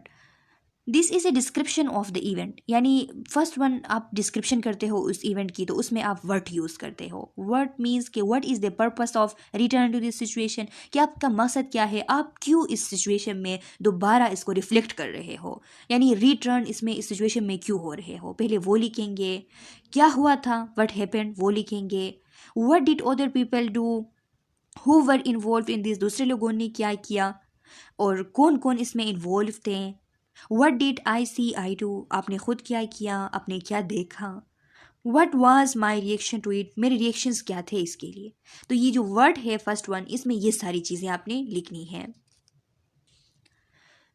This is a description of the event. यानी फर्स्ट वन आप डिस्क्रिप्शन करते हो उस इवेंट की, तो उसमें आप वर्ड यूज़ करते हो। वर्ड मीन्स के what is the purpose of return to this situation, कि आपका मकसद क्या है, आप क्यों इस सिचुएशन में दोबारा इसको रिफ्लेक्ट कर रहे हो, यानी रिटर्न इसमें इस सिचुएशन में क्यों हो रहे हो। पहले वो लिखेंगे, क्या हुआ था, व्हाट हैपेंड, वो लिखेंगे। What did other people do, who were involve in this, दूसरे लोगों ने क्या किया और कौन कौन इसमें इन्वॉल्व थे। What did I see I do, आपने खुद क्या किया, आपने क्या देखा। What was my reaction to it, मेरे रिएक्शंस क्या थे इसके लिए। तो ये जो वर्ड है फर्स्ट वन, इसमें ये सारी चीज़ें आपने लिखनी है।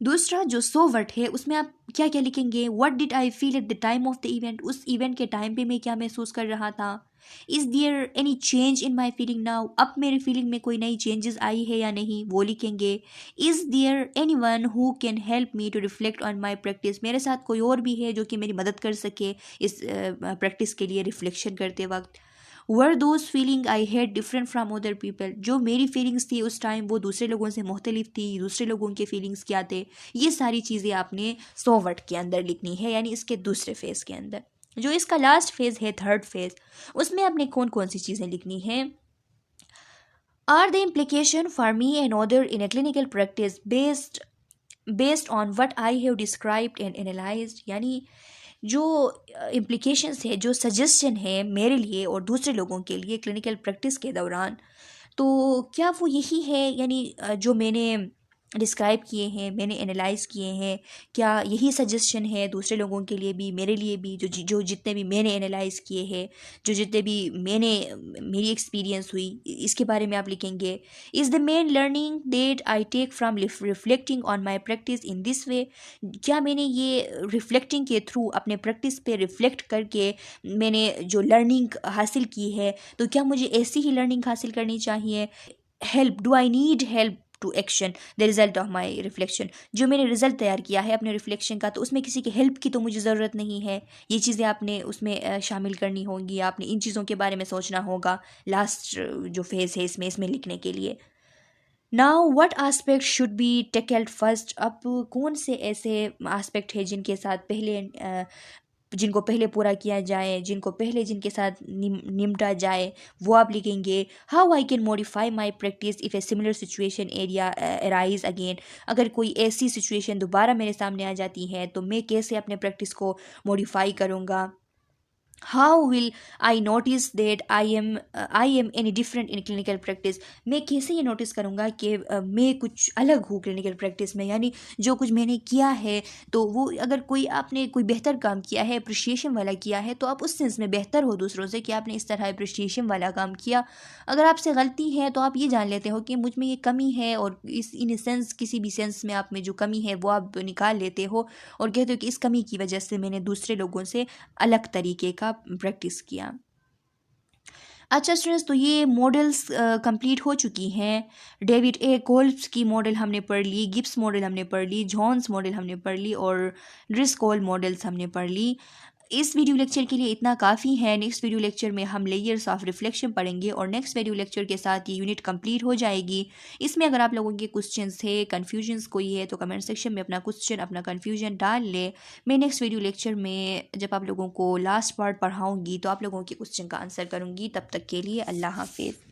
दूसरा जो सो वर्ड है उसमें आप क्या क्या लिखेंगे। What did I feel at the time of the event, उस इवेंट के टाइम पे मैं क्या महसूस कर रहा था। Is there any change in my feeling now, अब मेरी फीलिंग में कोई नई चेंजेस आई है या नहीं, वो लिखेंगे। Is there anyone who can help me to reflect on my practice, मेरे साथ कोई और भी है जो कि मेरी मदद कर सके इस प्रैक्टिस के लिए रिफ्लेक्शन करते वक्त। वर those feeling I had different from other people, जो मेरी फीलिंग्स थी उस टाइम वो दूसरे लोगों से मुख्तलिफ थी, दूसरे लोगों के फीलिंग्स क्या थे। ये सारी चीज़ें आपने 100 वर्ड के अंदर लिखनी है, यानी इसके दूसरे फेज़ के अंदर। जो इसका लास्ट फेज़ है, थर्ड फेज़, उसमें आपने कौन कौन सी चीज़ें लिखनी है। Are the implication for me and other in a clinical practice based on what I have described and analysed, यानी जो इम्प्लीकेशंस है, जो सजेशन है मेरे लिए और दूसरे लोगों के लिए क्लिनिकल प्रैक्टिस के दौरान, तो क्या वो यही है, यानी जो मैंने डिस्क्राइब किए हैं, मैंने एनालाइज किए हैं, क्या यही सजेशन है दूसरे लोगों के लिए भी, मेरे लिए भी, जो जितने भी मैंने एनालाइज किए हैं, जो जितने भी मेरी एक्सपीरियंस हुई, इसके बारे में आप लिखेंगे। Is the main learning that I take from reflecting on my practice in this way, क्या मैंने ये रिफ्लेक्टिंग के थ्रू अपने प्रैक्टिस पे रिफ्लेक्ट करके मैंने जो लर्निंग हासिल की है, तो क्या मुझे ऐसी ही लर्निंग हासिल करनी चाहिए। Help, do I need help to action the result of my reflection, जो मैंने रिजल्ट तैयार किया है अपने रिफ्लेक्शन का, तो उसमें किसी की हेल्प की तो मुझे ज़रूरत नहीं है। ये चीज़ें आपने उसमें शामिल करनी होंगी, आपने इन चीज़ों के बारे में सोचना होगा लास्ट जो फेज़ है इसमें लिखने के लिए। Now what aspect should be tackled first, अब कौन से ऐसे आस्पेक्ट है जिनको पहले पूरा किया जाए, जिनके साथ निमटा जाए, वो आप लिखेंगे। How I can modify my practice if a similar situation area arise again, अगर कोई ऐसी सिचुएशन दोबारा मेरे सामने आ जाती है तो मैं कैसे अपने प्रैक्टिस को मॉडिफाई करूँगा। How will I notice that I am any different in clinical practice, मैं कैसे ये नोटिस करूँगा कि मैं कुछ अलग हूँ क्लिनिकल प्रैक्टिस में, यानी जो कुछ मैंने किया है, तो वो अगर आपने कोई बेहतर काम किया है, अप्रिशिएशन वाला किया है, तो आप उस सेंस में बेहतर हो दूसरों से कि आपने इस तरह अप्रिशिएशन वाला काम किया। अगर आपसे गलती है तो आप ये जान लेते हो कि मुझ में ये कमी है, और इन सेंस किसी भी सेंस में आप में जो कमी है वो आप निकाल लेते हो और कहते हो कि इस कमी की वजह से मैंने दूसरे लोगों से अलग तरीके का प्रैक्टिस किया। अच्छा स्टूडेंट्स, तो ये मॉडल्स कंप्लीट हो चुकी हैं। डेविड ए कोल्ब्स की मॉडल हमने पढ़ ली, गिब्स मॉडल हमने पढ़ ली, जॉन्स मॉडल हमने पढ़ ली, और ड्रिस्कोल मॉडल्स हमने पढ़ ली। इस वीडियो लेक्चर के लिए इतना काफ़ी है। नेक्स्ट वीडियो लेक्चर में हम लेयर्स ऑफ रिफ्लेक्शन पढ़ेंगे, और नेक्स्ट वीडियो लेक्चर के साथ ये यूनिट कंप्लीट हो जाएगी। इसमें अगर आप लोगों के क्वेश्चंस है, कन्फ्यूजन्स कोई है, तो कमेंट सेक्शन में अपना क्वेश्चन, अपना कन्फ्यूजन डाल ले। मैं नेक्स्ट वीडियो लेक्चर में जब आप लोगों को लास्ट पार्ट पढ़ाऊँगी तो आप लोगों के क्वेश्चन का आंसर करूँगी। तब तक के लिए अल्लाह हाफिज़।